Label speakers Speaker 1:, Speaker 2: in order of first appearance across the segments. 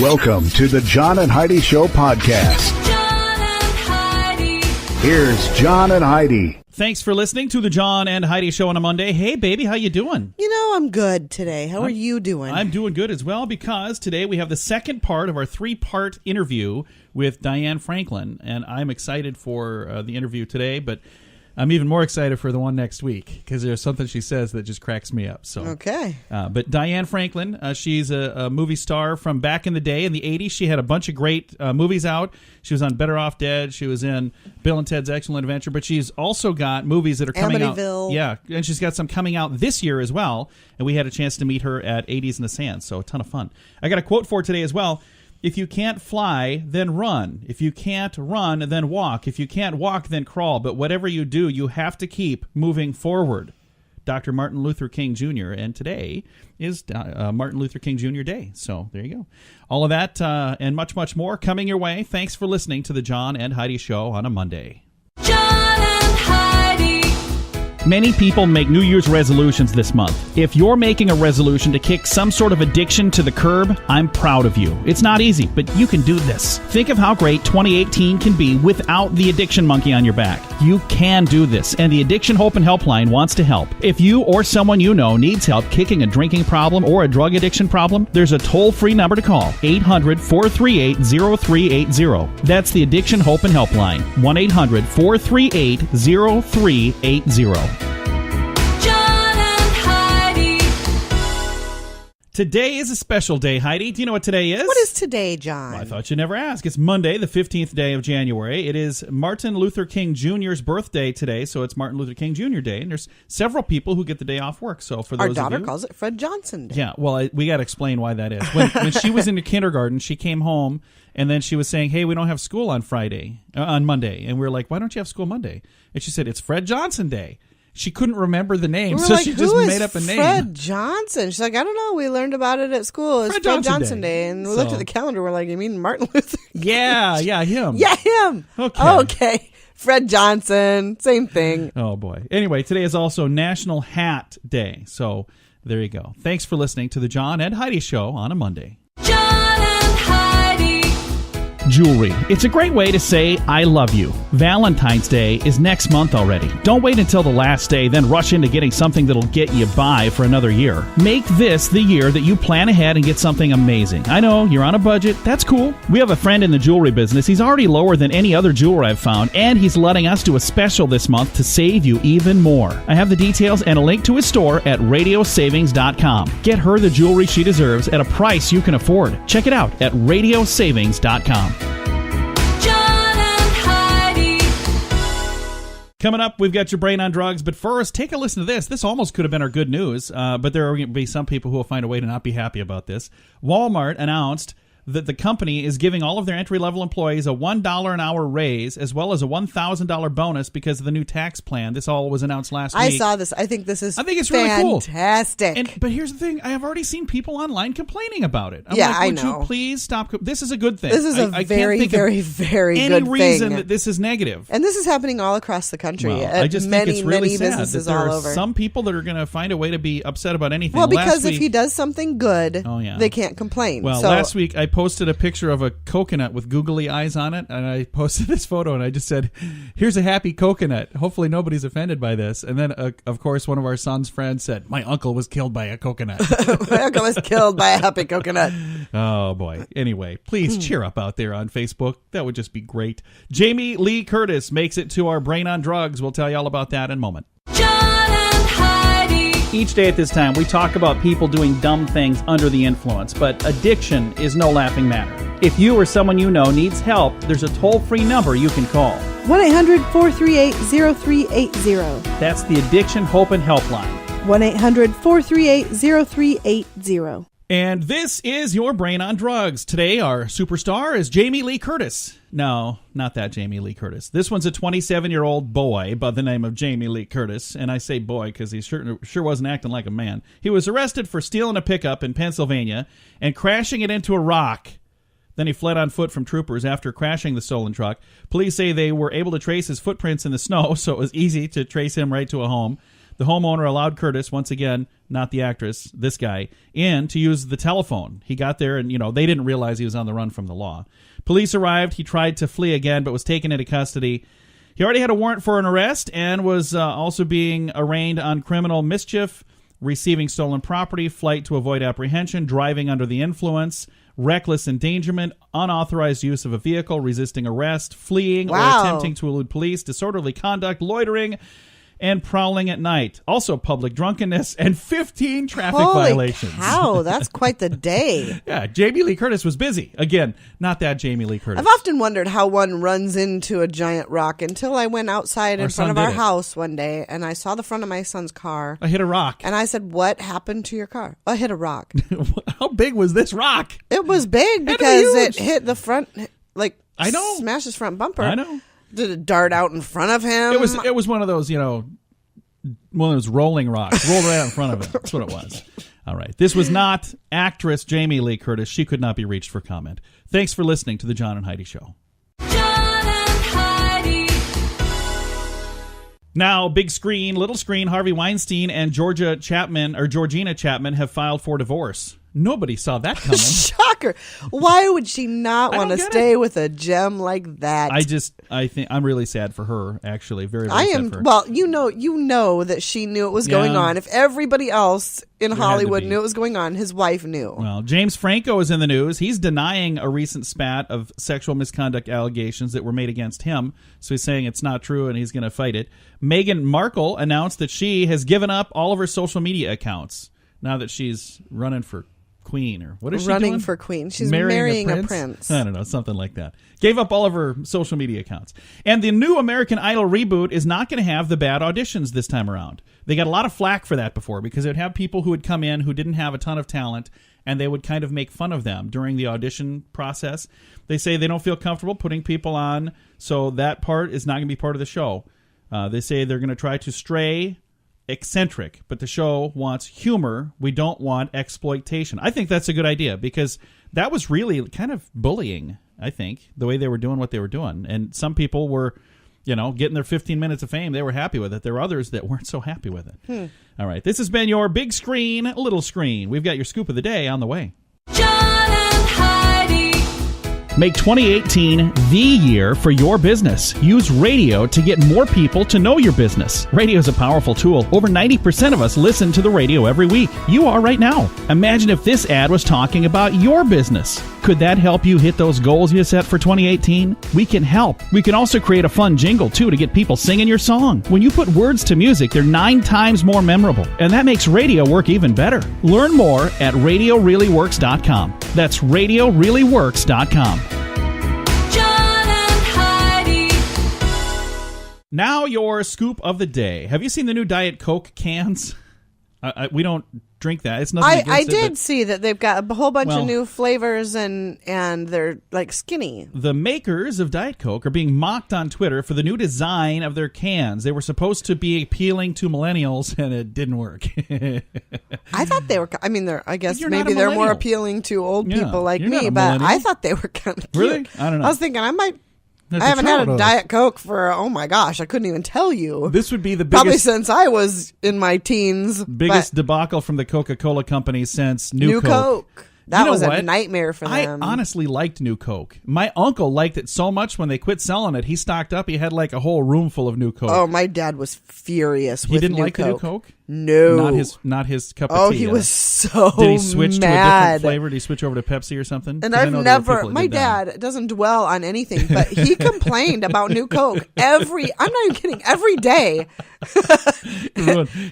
Speaker 1: Welcome to the John and Heidi Show podcast.
Speaker 2: John and Heidi.
Speaker 1: Here's John and Heidi.
Speaker 3: Thanks for listening to the John and Heidi Show on a Monday. Hey, baby, how you doing?
Speaker 4: You know, I'm good today. How are you doing?
Speaker 3: I'm doing good as well, because today we have the second part of our three-part interview with Diane Franklin, and I'm excited for the interview today, but I'm even more excited for the one next week, because there's something she says that just cracks me up. So,
Speaker 4: okay.
Speaker 3: But Diane Franklin, she's a movie star from back in the day. In the 80s, she had a bunch of great movies out. She was on Better Off Dead. She was in Bill and Ted's Excellent Adventure. But she's also got movies that are coming
Speaker 4: Amityville.
Speaker 3: out. Yeah, and she's got some coming out this year as well. And we had a chance to meet her at 80s in the Sand, so a ton of fun. I got a quote for today as well. If you can't fly, then run. If you can't run, then walk. If you can't walk, then crawl. But whatever you do, you have to keep moving forward. Dr. Martin Luther King Jr. And today is Martin Luther King Jr. Day. So there you go. All of that and much, much more coming your way. Thanks for listening to the John and Heidi Show on a Monday.
Speaker 2: John and Heidi.
Speaker 3: Many people make New Year's resolutions this month. If you're making a resolution to kick some sort of addiction to the curb, I'm proud of you. It's not easy, but you can do this. Think of how great 2018 can be without the addiction monkey on your back. You can do this, and the Addiction Hope and Helpline wants to help. If you or someone you know needs help kicking a drinking problem or a drug addiction problem, there's a toll-free number to call, 800-438-0380. That's the Addiction Hope and Helpline, 1-800-438-0380. Today is a special day, Heidi. Do you know what today is?
Speaker 4: What is today, John?
Speaker 3: Well, I thought you'd never ask. It's Monday, the 15th day of January. It is Martin Luther King Jr.'s birthday today, so it's Martin Luther King Jr. Day, and there's several people who get the day off work. So for those
Speaker 4: Our daughter
Speaker 3: of you,
Speaker 4: calls it Fred Johnson Day.
Speaker 3: Yeah, well, we got to explain why that is. When she was in the kindergarten, she came home, and then she was saying, hey, we don't have school on Monday. And we were like, why don't you have school Monday? And she said, it's Fred Johnson Day. She couldn't remember the name, so she just made up a name.
Speaker 4: Fred Johnson. She's like, I don't know. We learned about it at school. It's Fred Johnson Day. And we looked at the calendar. We're like, you mean Martin Luther King?
Speaker 3: Yeah, him.
Speaker 4: Yeah, him. Okay. Fred Johnson. Same thing.
Speaker 3: Oh, boy. Anyway, today is also National Hat Day. So there you go. Thanks for listening to the John and Heidi Show on a Monday.
Speaker 2: John and Heidi.
Speaker 3: Jewelry. It's a great way to say I love you. Valentine's Day is next month already. Don't wait until the last day, then rush into getting something that'll get you by for another year. Make this the year that you plan ahead and get something amazing. I know, you're on a budget. That's cool. We have a friend in the jewelry business. He's already lower than any other jeweler I've found, and he's letting us do a special this month to save you even more. I have the details and a link to his store at radiosavings.com. Get her the jewelry she deserves at a price you can afford. Check it out at radiosavings.com. Coming up, we've got your brain on drugs, but first, take a listen to this. This almost could have been our good news, but there are going to be some people who will find a way to not be happy about this. Walmart announced that the company is giving all of their entry-level employees a $1 an hour raise, as well as a $1,000 bonus because of the new tax plan. This all was announced last week.
Speaker 4: I saw this. I think it's
Speaker 3: really cool.
Speaker 4: Fantastic.
Speaker 3: But here's the thing. I have already seen people online complaining about it. I'm
Speaker 4: I
Speaker 3: would
Speaker 4: know.
Speaker 3: you please stop? This is a good thing.
Speaker 4: This is a very, very, very good thing.
Speaker 3: Any reason that this is negative.
Speaker 4: And this is happening all across the country.
Speaker 3: Well, I just think it's really
Speaker 4: many
Speaker 3: sad
Speaker 4: businesses
Speaker 3: that there
Speaker 4: all
Speaker 3: are
Speaker 4: over.
Speaker 3: some people that are going to find a way to be upset about anything.
Speaker 4: Well, because if he does something good,
Speaker 3: Oh, yeah.
Speaker 4: they can't complain.
Speaker 3: Well, last week I posted a picture of a coconut with googly eyes on it, and I posted this photo, and I just said, here's a happy coconut. Hopefully nobody's offended by this. And then, of course, one of our son's friends said, my uncle was killed by a coconut.
Speaker 4: My uncle was killed by a happy coconut.
Speaker 3: Oh, boy. Anyway, please cheer up out there on Facebook. That would just be great. Jamie Lee Curtis makes it to our Brain on Drugs. We'll tell you all about that in a moment.
Speaker 2: John and Heidi.
Speaker 3: Each day at this time, we talk about people doing dumb things under the influence, but addiction is no laughing matter. If you or someone you know needs help, there's a toll-free number you can call.
Speaker 4: 1-800-438-0380.
Speaker 3: That's the Addiction Hope and Helpline.
Speaker 4: 1-800-438-0380.
Speaker 3: And this is your Brain on Drugs. Today, our superstar is Jamie Lee Curtis. No, not that Jamie Lee Curtis. This one's a 27-year-old boy by the name of Jamie Lee Curtis. And I say boy because he sure wasn't acting like a man. He was arrested for stealing a pickup in Pennsylvania and crashing it into a rock. Then he fled on foot from troopers after crashing the stolen truck. Police say they were able to trace his footprints in the snow, so it was easy to trace him right to a home. The homeowner allowed Curtis, once again, not the actress, this guy, in to use the telephone. He got there and, they didn't realize he was on the run from the law. Police arrived. He tried to flee again, but was taken into custody. He already had a warrant for an arrest and was also being arraigned on criminal mischief, receiving stolen property, flight to avoid apprehension, driving under the influence, reckless endangerment, unauthorized use of a vehicle, resisting arrest, fleeing or attempting to elude police, disorderly conduct, loitering, and prowling at night. Also public drunkenness and 15 traffic violations.
Speaker 4: Holy cow, that's quite the day.
Speaker 3: Yeah, Jamie Lee Curtis was busy. Again, not that Jamie Lee Curtis.
Speaker 4: I've often wondered how one runs into a giant rock until I went outside in front of our house one day and I saw the front of my son's car.
Speaker 3: I hit a rock.
Speaker 4: And I said, what happened to your car? I hit a rock.
Speaker 3: How big was this rock?
Speaker 4: It was big because it hit the front,
Speaker 3: I know.
Speaker 4: Smashed his front bumper.
Speaker 3: I know.
Speaker 4: Did it dart out in front of him?
Speaker 3: It was one of those, one of those rolling rocks. Rolled right out in front of him. That's what it was. All right. This was not actress Jamie Lee Curtis. She could not be reached for comment. Thanks for listening to The John and Heidi Show.
Speaker 2: John and Heidi.
Speaker 3: Now, big screen, little screen, Harvey Weinstein and Georgina Chapman have filed for divorce. Nobody saw that coming.
Speaker 4: Shocker. Why would she not want to stay with a gem like that?
Speaker 3: I think I'm really sad for her, actually. Very, very
Speaker 4: I
Speaker 3: sad
Speaker 4: am.
Speaker 3: for her.
Speaker 4: Well, you know that she knew it was going on. If everybody else in Hollywood knew it was going on, his wife knew.
Speaker 3: Well, James Franco is in the news. He's denying a recent spat of sexual misconduct allegations that were made against him. So he's saying it's not true and he's going to fight it. Meghan Markle announced that she has given up all of her social media accounts now that she's running for queen, or what is she doing?
Speaker 4: Running for queen. She's marrying a prince.
Speaker 3: I don't know, something like that. Gave up all of her social media accounts. And the new American Idol reboot is not going to have the bad auditions this time around. They got a lot of flack for that before because it would have people who would come in who didn't have a ton of talent and they would kind of make fun of them during the audition process. They say they don't feel comfortable putting people on, so that part is not going to be part of the show. They say they're going to try to stray eccentric, but the show wants humor. We don't want exploitation. I think that's a good idea because that was really kind of bullying, I think, the way they were doing what they were doing. And some people were, getting their 15 minutes of fame. They were happy with it. There were others that weren't so happy with it. All right. This has been your big screen, little screen. We've got your scoop of the day on the way.
Speaker 2: John and Heidi.
Speaker 3: Make 2018 the year for your business. Use radio to get more people to know your business. Radio is a powerful tool. Over 90% of us listen to the radio every week. You are right now. Imagine if this ad was talking about your business. Could that help you hit those goals you set for 2018? We can help. We can also create a fun jingle, too, to get people singing your song. When you put words to music, they're 9 times more memorable, and that makes radio work even better. Learn more at RadioReallyWorks.com. That's RadioReallyWorks.com.
Speaker 2: John and Heidi.
Speaker 3: Now your scoop of the day. Have you seen the new Diet Coke cans? We don't drink that. It's nothing against
Speaker 4: I did see that they've got a whole bunch of new flavors and they're like skinny.
Speaker 3: The makers of Diet Coke are being mocked on Twitter for the new design of their cans. They were supposed to be appealing to millennials and it didn't work.
Speaker 4: I thought they were, I guess maybe they're more appealing to old people like me, but I thought they were kind of cute.
Speaker 3: Really? I don't know.
Speaker 4: I was thinking I haven't had a Diet Coke for, oh my gosh, I couldn't even tell you.
Speaker 3: This would be the biggest...
Speaker 4: Probably since I was in my teens.
Speaker 3: Biggest debacle from the Coca-Cola company since New Coke.
Speaker 4: That was a nightmare for them.
Speaker 3: I honestly liked New Coke. My uncle liked it so much when they quit selling it. He stocked up. He had like a whole room full of New Coke.
Speaker 4: Oh, my dad was furious with New Coke.
Speaker 3: He didn't like the New Coke?
Speaker 4: No.
Speaker 3: Not his cup of tea.
Speaker 4: Oh, he was so mad.
Speaker 3: Did he switch to a different flavor? Did he switch over to Pepsi or something?
Speaker 4: And I've never, my dad doesn't dwell on anything, but he complained about New Coke I'm not even kidding, every day.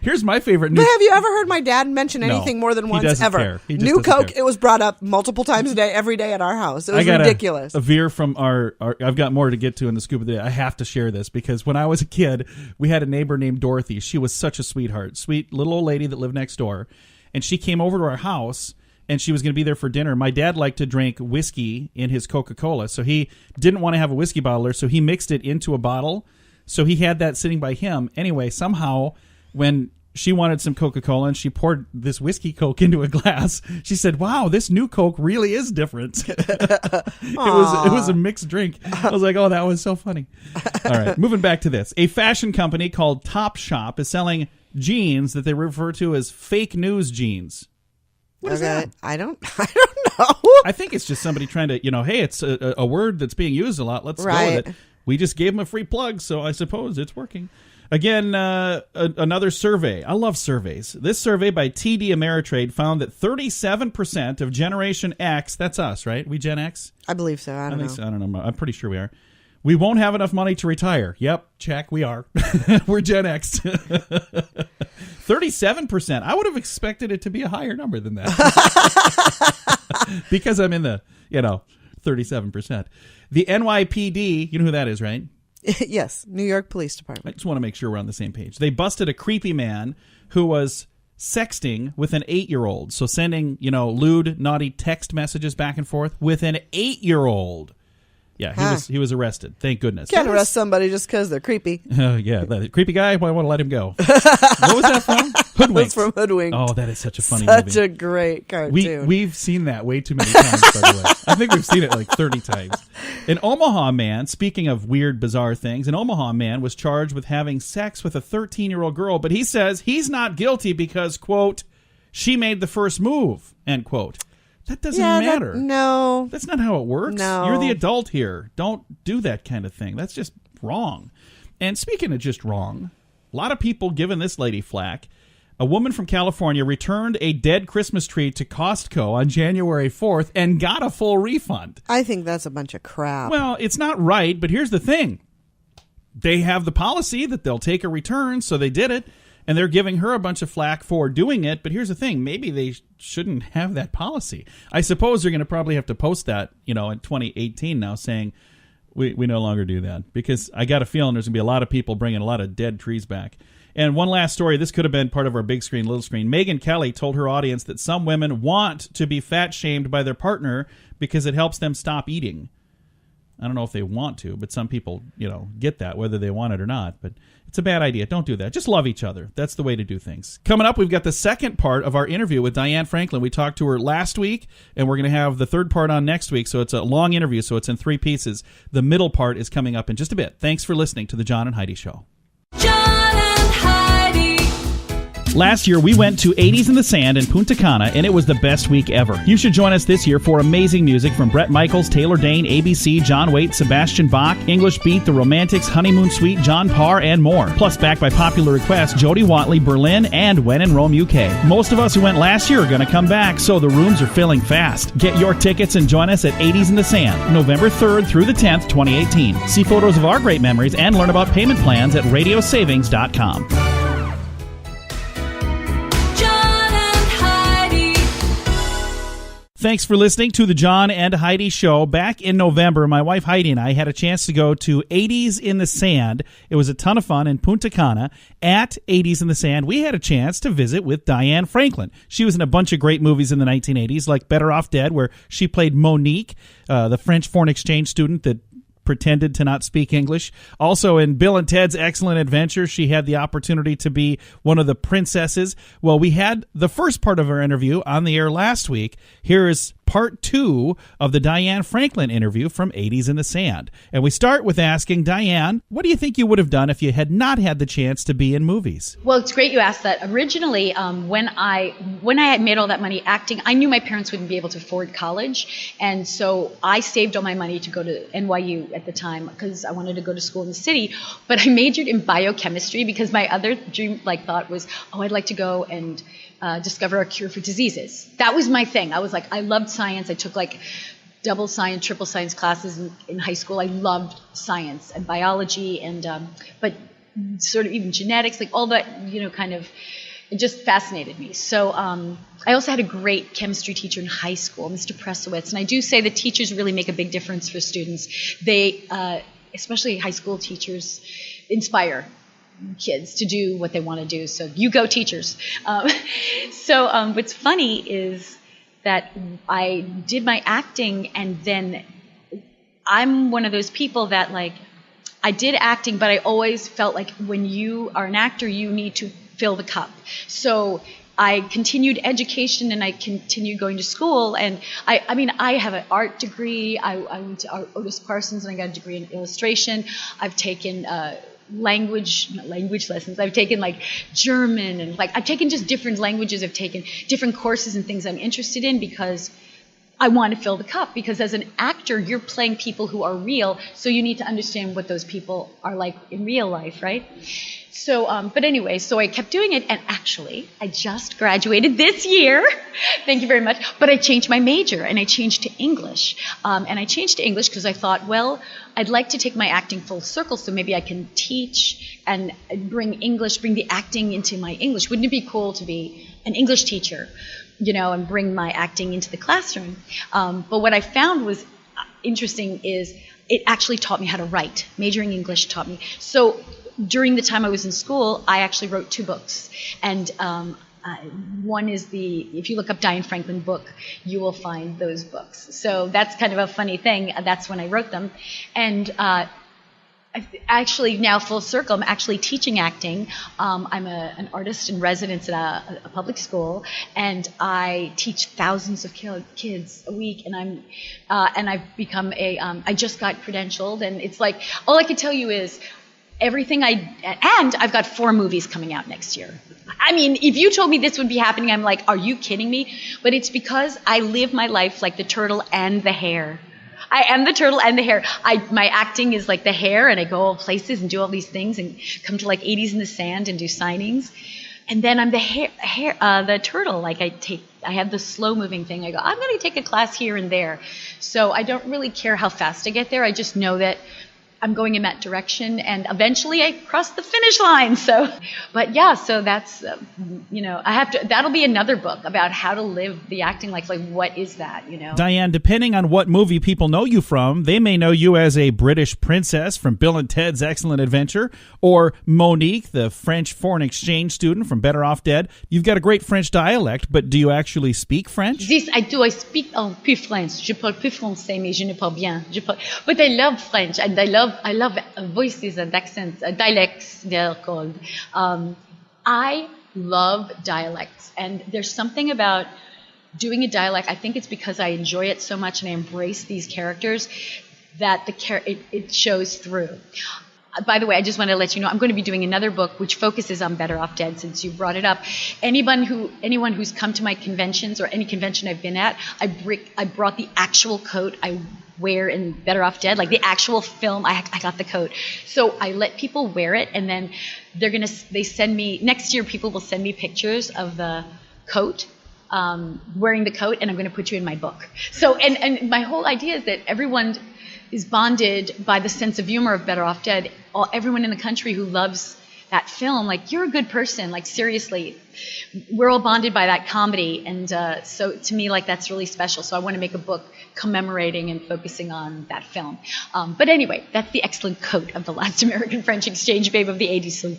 Speaker 3: Here's my favorite.
Speaker 4: But have you ever heard my dad mention anything more than once ever?
Speaker 3: Care.
Speaker 4: New Coke, it was brought up multiple times a day, every day at our house. It was ridiculous.
Speaker 3: A veer from our I've got more to get to in the scoop of the day. I have to share this because when I was a kid, we had a neighbor named Dorothy. She was such a sweetheart. Sweet little old lady that lived next door. And she came over to our house and she was going to be there for dinner. My dad liked to drink whiskey in his Coca-Cola. So he didn't want to have a whiskey bottler. So he mixed it into a bottle. So he had that sitting by him. Anyway, somehow when she wanted some Coca-Cola and she poured this whiskey Coke into a glass, she said, wow, this new Coke really is different. It was a mixed drink. I was like, oh, that was so funny. All right, moving back to this. A fashion company called Topshop is selling genes that they refer to as fake news genes. What is that?
Speaker 4: I don't know.
Speaker 3: I think it's just somebody trying to, hey, it's a word that's being used a lot. Let's go with it. We just gave them a free plug, so I suppose it's working. Again, another survey. I love surveys. This survey by TD Ameritrade found that 37% of Generation X, that's us, right? We Gen X?
Speaker 4: I believe so. I don't know.
Speaker 3: I don't know. I'm pretty sure we are. We won't have enough money to retire. Yep, check, we are. We're Gen X. 37%. I would have expected it to be a higher number than that. Because I'm in the, 37%. The NYPD, you know who that is, right?
Speaker 4: Yes, New York Police
Speaker 3: I
Speaker 4: Department.
Speaker 3: just want to make sure we're on the same page. They busted a creepy man who was sexting with an 8-year-old. So sending, lewd, naughty text messages back and forth with an 8-year-old. Yeah, he was arrested. Thank goodness.
Speaker 4: Can't arrest somebody just because they're creepy.
Speaker 3: Yeah, the creepy guy, I want to let him go. What was that from? Hoodwinked.
Speaker 4: That's from Hoodwinked.
Speaker 3: Oh, that is such a funny movie.
Speaker 4: Such a great cartoon.
Speaker 3: We've seen that way too many times, by the way. I think we've seen it like 30 times. An Omaha man, speaking of weird, bizarre things, an Omaha man was charged with having sex with a 13-year-old girl, but he says he's not guilty because, quote, she made the first move, end quote. That doesn't matter.
Speaker 4: No.
Speaker 3: That's not how it works.
Speaker 4: No.
Speaker 3: You're the adult here. Don't do that kind of thing. That's just wrong. And speaking of just wrong, a lot of people giving this lady flack. A woman from California returned a dead Christmas tree to Costco on January 4th and got a full refund.
Speaker 4: I think that's a bunch of crap.
Speaker 3: Well, it's not right, but here's the thing. They have the policy that they'll take a return, so they did it. And they're giving her a bunch of flack for doing it. But here's the thing. Maybe they shouldn't have that policy. I suppose they're going to probably have to post that, in 2018 now saying we no longer do that. Because I got a feeling there's going to be a lot of people bringing a lot of dead trees back. And one last story. This could have been part of our big screen, little screen. Megyn Kelly told her audience that some women want to be fat shamed by their partner because it helps them stop eating. I don't know if they want to, but some people, get that, whether they want it or not. But it's a bad idea. Don't do that. Just love each other. That's the way to do things. Coming up, we've got the second part of our interview with Diane Franklin. We talked to her last week, and we're going to have the third part on next week. So it's a long interview, so it's in 3 pieces. The middle part is coming up in just a bit. Thanks for listening to The John and Heidi Show.
Speaker 2: John and Heidi.
Speaker 3: Last year, we went to 80s in the Sand in Punta Cana, and it was the best week ever. You should join us this year for amazing music from Bret Michaels, Taylor Dane, ABC, John Waite, Sebastian Bach, English Beat, The Romantics, Honeymoon Suite, John Parr, and more. Plus, backed by popular request, Jody Watley, Berlin, and When in Rome, UK. Most of us who went last year are going to come back, so the rooms are filling fast. Get your tickets and join us at 80s in the Sand, November 3rd through the 10th, 2018. See photos of our great memories and learn about payment plans at radiosavings.com. Thanks for listening to the John and Heidi Show. Back in November, my wife Heidi and I had a chance to go to 80s in the Sand. It was a ton of fun in Punta Cana. At 80s in the Sand, we had a chance to visit with Diane Franklin. She was in a bunch of great movies in the 1980s, like Better Off Dead, where she played Monique, the French foreign exchange student that pretended to not speak English. Also in Bill and Ted's Excellent Adventure, she had the opportunity to be one of the princesses. Well, we had the first part of our interview on the air last week. Here is part 2 of the Diane Franklin interview from 80s in the Sand. And we start with asking Diane, what do you think you would have done if you had not had the chance to be in movies?
Speaker 5: Well, it's great you asked that. Originally, when I had made all that money acting, I knew my parents wouldn't be able to afford college. And so I saved all my money to go to NYU at the time because I wanted to go to school in the city. But I majored in biochemistry because my other dream thought was, I'd like to go and discover a cure for diseases. That was my thing. I was like, I loved science. I took double science, triple science classes in high school. I loved science and biology and but sort of even genetics, all that, kind of, it just fascinated me. So I also had a great chemistry teacher in high school, Mr. Presowitz. And I do say that teachers really make a big difference for students. They, especially high school teachers, inspire kids to do what they want to do. So you go, teachers. So what's funny is that I did my acting, and then I'm one of those people that I did acting, but I always felt like when you are an actor, you need to fill the cup. So I continued education and I continued going to school. And I have an art degree. I went to Otis Parsons and I got a degree in illustration. I've taken language lessons. I've taken like German, and like I've taken just different languages. I've taken different courses and things I'm interested in because I want to fill the cup. Because as an actor, you're playing people who are real, so you need to understand what those people are like in real life, right? So, but anyway, so I kept doing it, and actually, I just graduated this year. Thank you very much. But I changed my major, and I changed to English. And I changed to English because I thought, well, I'd like to take my acting full circle, so maybe I can teach and bring the acting into my English. Wouldn't it be cool to be an English teacher, and bring my acting into the classroom? But what I found was interesting is it actually taught me how to write. Majoring English taught me. So during the time I was in school, I actually wrote 2 books. And one is if you look up Diane Franklin book, you will find those books. So that's kind of a funny thing. That's when I wrote them. And actually, now full circle, I'm actually teaching acting. I'm an artist in residence at a public school, and I teach thousands of kids a week. And I've become I just got credentialed, and it's like all I can tell you is everything and I've got 4 movies coming out next year. I mean, if you told me this would be happening, I'm like, are you kidding me? But it's because I live my life like the turtle and the hare. I am the turtle and the hare. My acting is like the hare, and I go all places and do all these things and come to like 80s in the sand and do signings. And then I'm the turtle. Like I have the slow moving thing. I go, I'm going to take a class here and there. So I don't really care how fast I get there. I just know that I'm going in that direction, and eventually I cross the finish line. So, but yeah, so that's, that'll be another book about how to live the acting life. Like, what is that,
Speaker 3: Diane, depending on what movie people know you from, they may know you as a British princess from Bill and Ted's Excellent Adventure, or Monique, the French foreign exchange student from Better Off Dead. You've got a great French dialect, but do you actually speak French?
Speaker 5: This I do. I speak peu French. Je parle peu français, mais je ne parle bien. But I love French, and I love voices and accents, dialects they're called. I love dialects, and there's something about doing a dialect. I think it's because I enjoy it so much and I embrace these characters that it shows through. By the way, I just want to let you know I'm going to be doing another book which focuses on Better Off Dead, since you brought it up. Anyone who's come to my conventions or any convention I've been at, I brought the actual coat I wear in Better Off Dead, like the actual film. I got the coat, so I let people wear it, and then they send me next year. People will send me pictures of the coat. Wearing the coat, and I'm going to put you in my book. So, and my whole idea is that everyone is bonded by the sense of humor of Better Off Dead. Everyone in the country who loves that film, like, you're a good person, like, seriously. We're all bonded by that comedy, and so to me, like, that's really special. So I want to make a book commemorating and focusing on that film. But anyway, that's the excellent coat of the last American French exchange babe of the 80s, so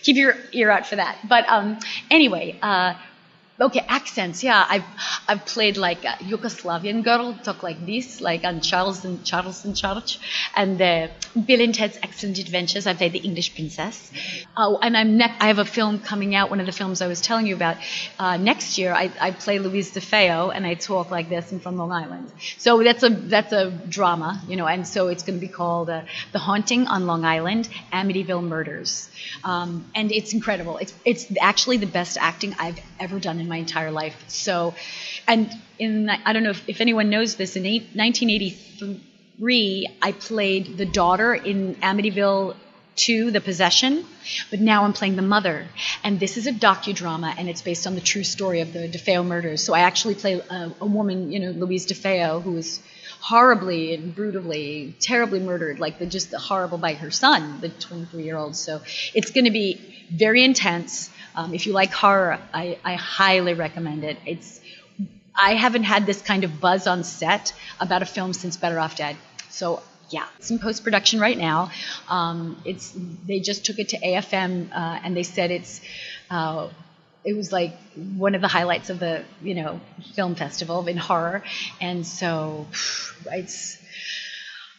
Speaker 5: keep your ear out for that. But anyway, okay, accents. Yeah, I've played like a Yugoslavian girl, talk like this, like on Charleston Church, and Bill and Ted's Excellent Adventures. I played the English princess. Oh, and I have a film coming out. One of the films I was telling you about next year. I play Louise DeFeo, and I talk like this. I'm from Long Island, so that's a drama, and so it's going to be called The Haunting on Long Island, Amityville Murders, and it's incredible. It's actually the best acting I've ever done in my entire life. So, and I don't know if anyone knows this, in 1983, I played the daughter in Amityville 2, The Possession, but now I'm playing the mother. And this is a docudrama, and it's based on the true story of the DeFeo murders. So I actually play a woman, Louise DeFeo, who was horribly and brutally, terribly murdered, just horrible by her son, the 23-year-old. So it's going to be very intense. If you like horror, I highly recommend it. I haven't had this kind of buzz on set about a film since Better Off Dead. So yeah, it's in post-production right now. They just took it to AFM, and they said it was like one of the highlights of the film festival in horror, and so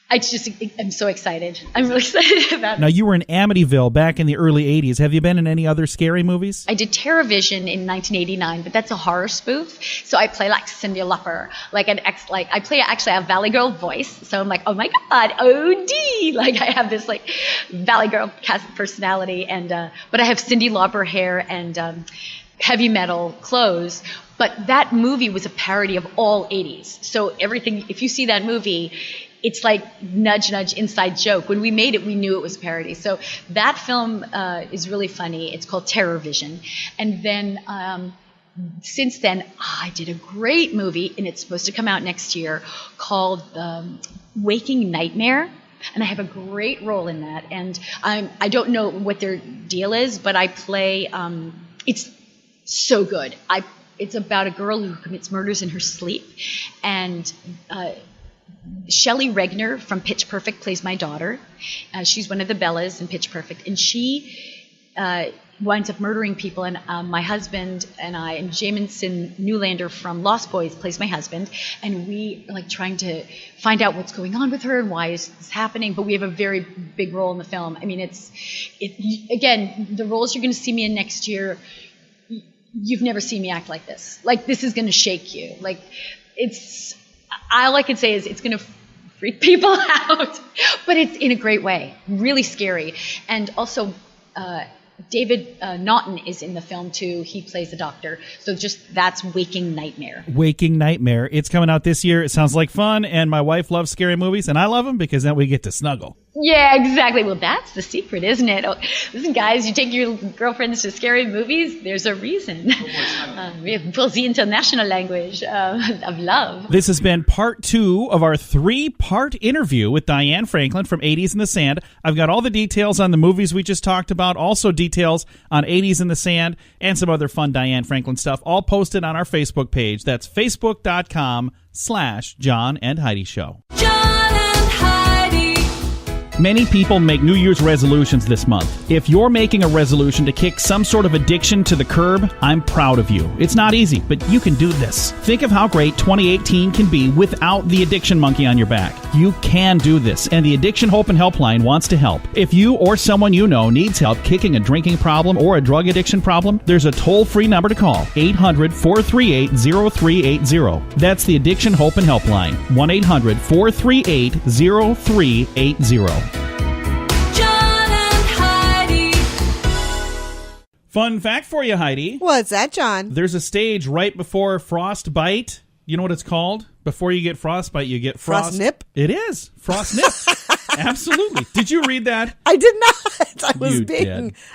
Speaker 5: I'm so excited. I'm really excited about it.
Speaker 3: Now, you were in Amityville back in the early 80s. Have you been in any other scary movies?
Speaker 5: I did TerrorVision in 1989, but that's a horror spoof. So I play like Cyndi Lauper, I play actually a Valley Girl voice. So I'm like, oh my God, OD! Like I have this like Valley Girl personality, and but I have Cyndi Lauper hair and heavy metal clothes. But that movie was a parody of all 80s. So everything, if you see that movie, it's like nudge, nudge, inside joke. When we made it, we knew it was a parody. So that film is really funny. It's called TerrorVision. And then since then, I did a great movie, and it's supposed to come out next year, called Waking Nightmare. And I have a great role in that. And I don't know what their deal is, but I play, it's so good. It's about a girl who commits murders in her sleep. And Shelley Regner from Pitch Perfect plays my daughter. She's one of the Bellas in Pitch Perfect. And she winds up murdering people. And my husband and I, and Jamison Newlander from Lost Boys plays my husband. And we are like trying to find out what's going on with her and why is this happening. But we have a very big role in the film. I mean, again, the roles you're going to see me in next year, you've never seen me act like this. Like, this is going to shake you. Like, all I can say is it's going to freak people out, but it's in a great way. Really scary. And also, David Naughton is in the film too. He plays a doctor. So that's Waking Nightmare. Waking Nightmare. It's coming out this year. It sounds like fun, and my wife loves scary movies, and I love them because then we get to snuggle. Yeah, exactly. Well, that's the secret, isn't it? Oh, listen, guys, you take your girlfriends to scary movies, there's a reason. For the international language of love. This has been part 2 of our 3-part interview with Diane Franklin from 80s in the Sand. I've got all the details on the movies we just talked about, also details on 80s in the Sand, and some other fun Diane Franklin stuff, all posted on our Facebook page. That's facebook.com/John and Heidi Show. Many people make New Year's resolutions this month. If you're making a resolution to kick some sort of addiction to the curb, I'm proud of you. It's not easy, but you can do this. Think of how great 2018 can be without the addiction monkey on your back. You can do this, and the Addiction Hope and Helpline wants to help. If you or someone you know needs help kicking a drinking problem or a drug addiction problem, there's a toll-free number to call, 800-438-0380. That's the Addiction Hope and Helpline, 1-800-438-0380. Fun fact for you, Heidi.
Speaker 4: What's that, John?
Speaker 3: There's a stage right before frostbite. You know what it's called? Before you get frostbite, you get frost
Speaker 4: nip?
Speaker 3: It is. Frost nip. Absolutely. Did you read that?
Speaker 4: I did not.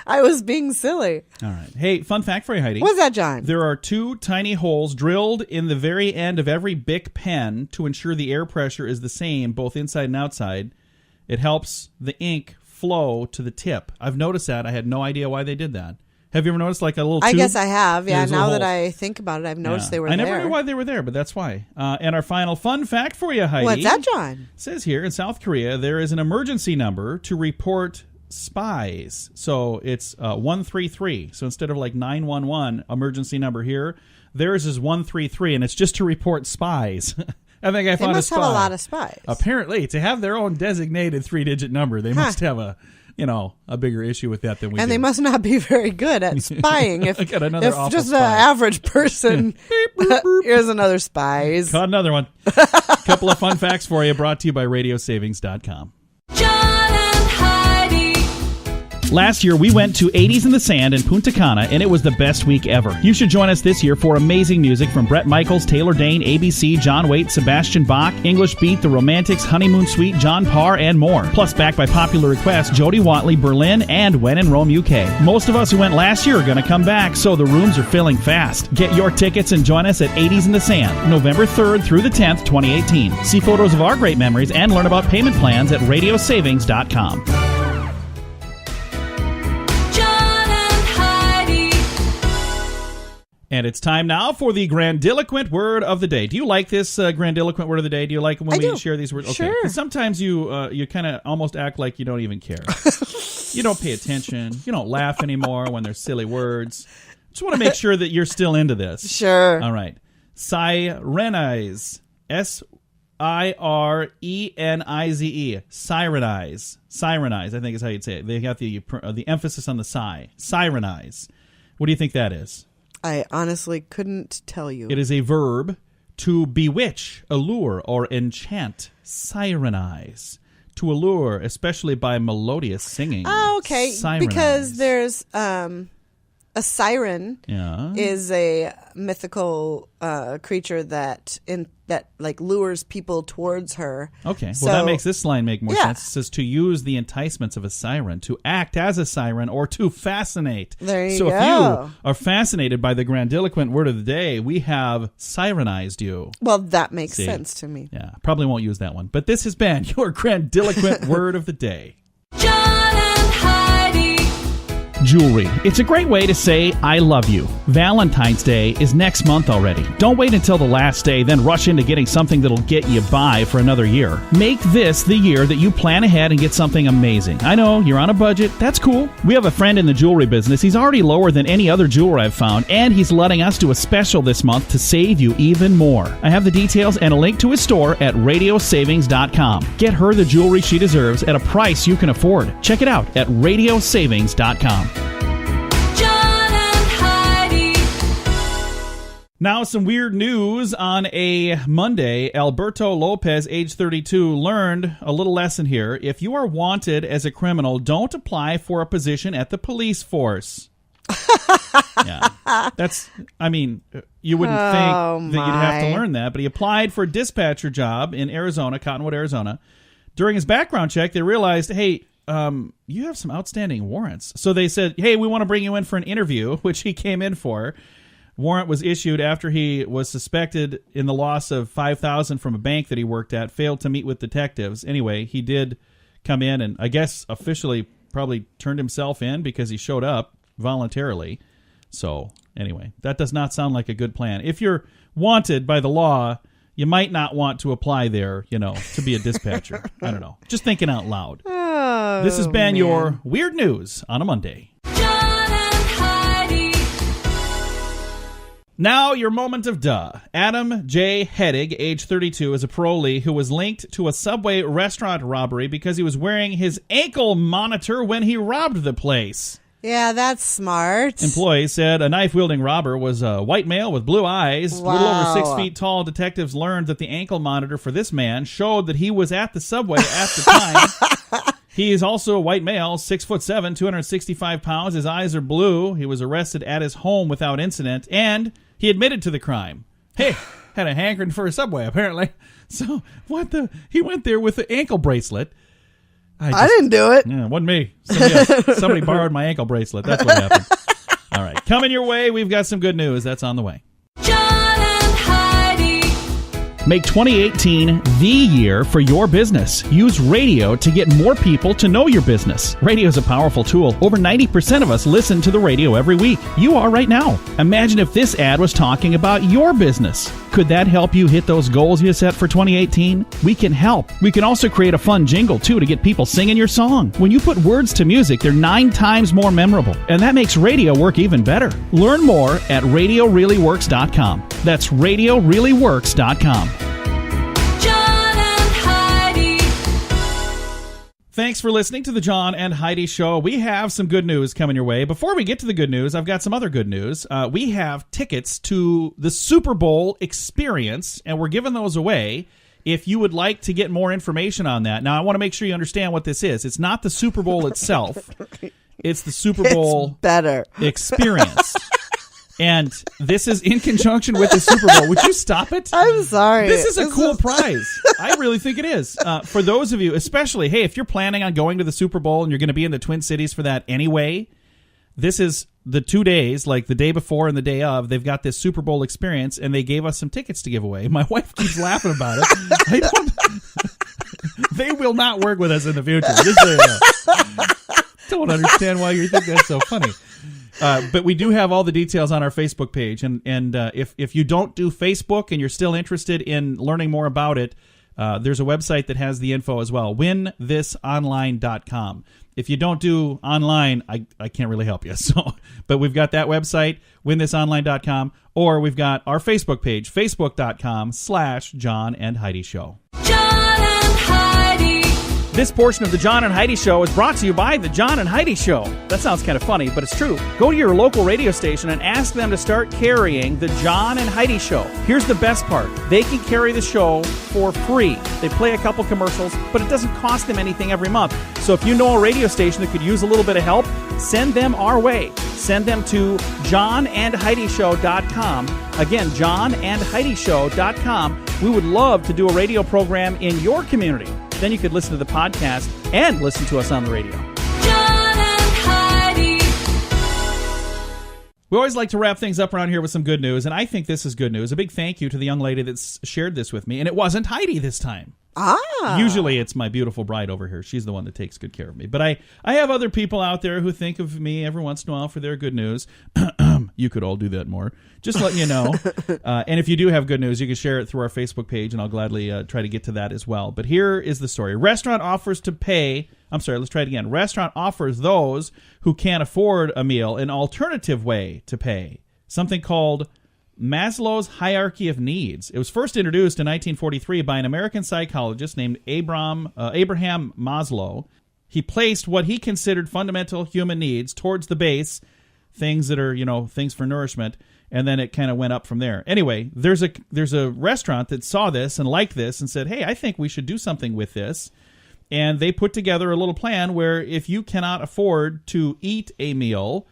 Speaker 4: I was being silly.
Speaker 3: All right. Hey, fun fact for you, Heidi.
Speaker 4: What's that, John?
Speaker 3: There are 2 tiny holes drilled in the very end of every Bic pen to ensure the air pressure is the same, both inside and outside. It helps the ink flow to the tip. I've noticed that. I had no idea why they did that. Have you ever noticed like a little tube?
Speaker 4: I guess I have. Yeah, now that I think about it, I've noticed they were there.
Speaker 3: I never knew why they were there, but that's why. And our final fun fact for you, Heidi.
Speaker 4: What's that, John?
Speaker 3: It says here, in South Korea, there is an emergency number to report spies. So it's 133. So instead of like 911 emergency number here, theirs is 133, and it's just to report spies. I think I found a spy. They must
Speaker 4: have a lot of spies.
Speaker 3: Apparently, to have their own designated 3-digit number, they must have a bigger issue with that than we do.
Speaker 4: And they must not be very good at spying. If just
Speaker 3: spy.
Speaker 4: an average person, here's another spy.
Speaker 3: Caught another one. Couple of fun facts for you, brought to you by RadioSavings.com. Last year, we went to 80s in the Sand in Punta Cana, and it was the best week ever. You should join us this year for amazing music from Bret Michaels, Taylor Dane, ABC, John Waite, Sebastian Bach, English Beat, The Romantics, Honeymoon Suite, John Parr, and more. Plus, backed by popular request, Jody Watley, Berlin, and When in Rome, UK. Most of us who went last year are going to come back, so the rooms are filling fast. Get your tickets and join us at 80s in the Sand, November 3rd through the 10th, 2018. See photos of our great memories and learn about payment plans at RadioSavings.com. And it's time now for the grandiloquent word of the day. Do you like this grandiloquent word of the day? Do you like when we share these words? Okay.
Speaker 4: Sure.
Speaker 3: Sometimes you kind of almost act like you don't even care. You don't pay attention. You don't laugh anymore when there's silly words. Just want to make sure that you're still into this.
Speaker 4: Sure.
Speaker 3: All right. Sirenize. SIRENIZE. Sirenize. Sirenize. Sirenize, I think is how you'd say it. They got the emphasis on the sigh. Sirenize. What do you think that is?
Speaker 4: I honestly couldn't tell you.
Speaker 3: It is a verb to bewitch, allure, or enchant. Sirenize. To allure, especially by melodious singing.
Speaker 4: Oh, okay.
Speaker 3: Sirenize.
Speaker 4: Because there's a siren is a mythical creature that lures people towards her.
Speaker 3: Okay,
Speaker 4: So,
Speaker 3: well that makes this line make more sense. It says to use the enticements of a siren, to act as a siren, or to fascinate.
Speaker 4: There you
Speaker 3: so
Speaker 4: go.
Speaker 3: if you are fascinated by the grandiloquent word of the day, we have sirenized you.
Speaker 4: Well, that makes sense to me.
Speaker 3: Yeah, probably won't use that one. But this has been your grandiloquent word of the day.
Speaker 2: John and Heidi.
Speaker 3: Jewelry. It's a great way to say I love you. Valentine's Day is next month already. Don't wait until the last day, then rush into getting something that'll get you by for another year. Make this the year that you plan ahead and get something amazing. I know, you're on a budget. That's cool. We have a friend in the jewelry business. He's already lower than any other jeweler I've found, and he's letting us do a special this month to save you even more. I have the details and a link to his store at radiosavings.com. Get her the jewelry she deserves at a price you can afford. Check it out at radiosavings.com.
Speaker 2: John and Heidi.
Speaker 3: Now, some weird news on a Monday. Alberto Lopez, age 32, learned a little lesson here. If you are wanted as a criminal, don't apply for a position at the police force. Yeah. You wouldn't think that you'd have to learn that, but he applied for a dispatcher job in Arizona, Cottonwood, Arizona. During his background check, they realized, hey, you have some outstanding warrants. So they said, hey, we want to bring you in for an interview, which he came in for. Warrant was issued after he was suspected in the loss of $5,000 from a bank that he worked at, failed to meet with detectives. Anyway, he did come in and I guess officially probably turned himself in because he showed up voluntarily. So anyway, that does not sound like a good plan. If you're wanted by the law, you might not want to apply there, to be a dispatcher. I don't know. Just thinking out loud.
Speaker 4: Oh,
Speaker 3: This has been your Weird News on a Monday.
Speaker 2: John and Heidi.
Speaker 3: Now, your moment of duh. Adam J. Hedig, age 32, is a parolee who was linked to a Subway restaurant robbery because he was wearing his ankle monitor when he robbed the place.
Speaker 4: Yeah, that's smart.
Speaker 3: Employees said a knife-wielding robber was a white male with blue eyes.
Speaker 4: Wow.
Speaker 3: A little over 6 feet tall. Detectives learned that the ankle monitor for this man showed that he was at the Subway at the time. He is also a white male, 6'7", 265 pounds. His eyes are blue. He was arrested at his home without incident, and he admitted to the crime. Hey, had a hankering for a Subway, apparently. So, he went there with the ankle bracelet.
Speaker 4: I didn't do it.
Speaker 3: Yeah, it wasn't me. Somebody borrowed my ankle bracelet. That's what happened. All right. Coming your way, we've got some good news. That's on the way.
Speaker 2: John and Heidi.
Speaker 3: Make 2018 the year for your business. Use radio to get more people to know your business. Radio is a powerful tool. Over 90% of us listen to the radio every week. You are right now. Imagine if this ad was talking about your business. Could that help you hit those goals you set for 2018? We can help. We can also create a fun jingle, too, to get people singing your song. When you put words to music, they're 9 times more memorable, and that makes radio work even better. Learn more at RadioReallyWorks.com. That's RadioReallyWorks.com.
Speaker 2: John and Heidi.
Speaker 3: Thanks for listening to the John and Heidi Show. We have some good news coming your way. Before we get to the good news, I've got some other good news. We have tickets to the Super Bowl experience, and we're giving those away if you would like to get more information on that. Now, I want to make sure you understand what this is. It's not the Super Bowl itself. It's the Super Bowl
Speaker 4: better
Speaker 3: experience. And this is in conjunction with the Super Bowl. Would you stop it?
Speaker 4: I'm sorry.
Speaker 3: This is a cool prize. I really think it is. For those of you, especially, hey, if you're planning on going to the Super Bowl and you're going to be in the Twin Cities for that anyway, this is the 2 days, like the day before and the day of. They've got this Super Bowl experience, and they gave us some tickets to give away. My wife keeps laughing about it. They will not work with us in the future. Just so you know. Don't understand why you think that's so funny. But we do have all the details on our Facebook page, and if you don't do Facebook and you're still interested in learning more about it, There's a website that has the info as well, winthisonline.com. If you don't do online, I can't really help you. But we've got that website, winthisonline.com, or we've got our Facebook page, facebook.com/John and Heidi Show.
Speaker 2: John and Heidi.
Speaker 3: This portion of the John and Heidi Show is brought to you by the John and Heidi Show. That sounds kind of funny, but it's true. Go to your local radio station and ask them to start carrying the John and Heidi Show. Here's the best part. They can carry the show for free. They play a couple commercials, but it doesn't cost them anything every month. So if you know a radio station that could use a little bit of help, send them our way. Send them to johnandheidishow.com. Again, johnandheidishow.com. We would love to do a radio program in your community. Then you could listen to the podcast and listen to us on the radio.
Speaker 2: John and Heidi.
Speaker 3: We always like to wrap things up around here with some good news, and I think this is good news. A big thank you to the young lady that's shared this with me, and it wasn't Heidi this time. Usually it's my beautiful bride over here. She's the one that takes good care of me. But I have other people out there who think of me every once in a while for their good news. You could all do that more. Just letting you know. And if you do have good news, you can share it through our Facebook page, and I'll gladly try to get to that as well. But here is the story. Restaurant offers those who can't afford a meal an alternative way to pay. Something called Maslow's hierarchy of needs. It was first introduced in 1943 by an American psychologist named Abraham Maslow. He placed what he considered fundamental human needs towards the base, things that are, things for nourishment, and then it kind of went up from there. Anyway, there's a restaurant that saw this and liked this and said, hey, I think we should do something with this. And they put together a little plan where if you cannot afford to eat a meal,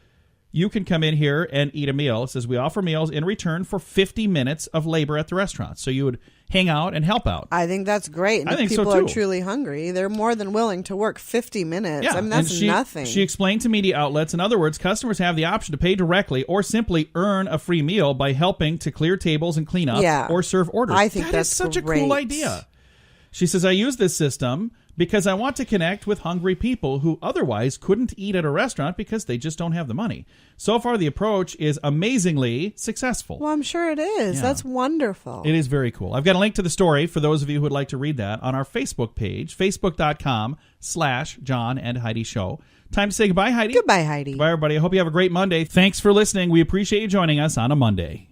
Speaker 3: you can come in here and eat a meal. It says we offer meals in return for 50 minutes of labor at the restaurant. So you would hang out and help out.
Speaker 4: I think that's great. And
Speaker 3: I think
Speaker 4: if people
Speaker 3: so, too.
Speaker 4: are truly hungry, they're more than willing to work 50 minutes.
Speaker 3: Yeah,
Speaker 4: I mean, that's nothing.
Speaker 3: She explained to media outlets, in other words, customers have the option to pay directly or simply earn a free meal by helping to clear tables and clean up or serve orders.
Speaker 4: I think
Speaker 3: that's such
Speaker 4: great.
Speaker 3: a cool idea. She says, I use this system because I want to connect with hungry people who otherwise couldn't eat at a restaurant because they just don't have the money. So far, the approach is amazingly successful.
Speaker 4: Well, I'm sure it is.
Speaker 3: Yeah.
Speaker 4: That's wonderful.
Speaker 3: It is very cool. I've got a link to the story for those of you who would like to read that on our Facebook page, facebook.com/John and Heidi Show. Time to say goodbye, Heidi.
Speaker 4: Goodbye, Heidi.
Speaker 3: Bye, everybody. I hope you have a great Monday. Thanks for listening. We appreciate you joining us on a Monday.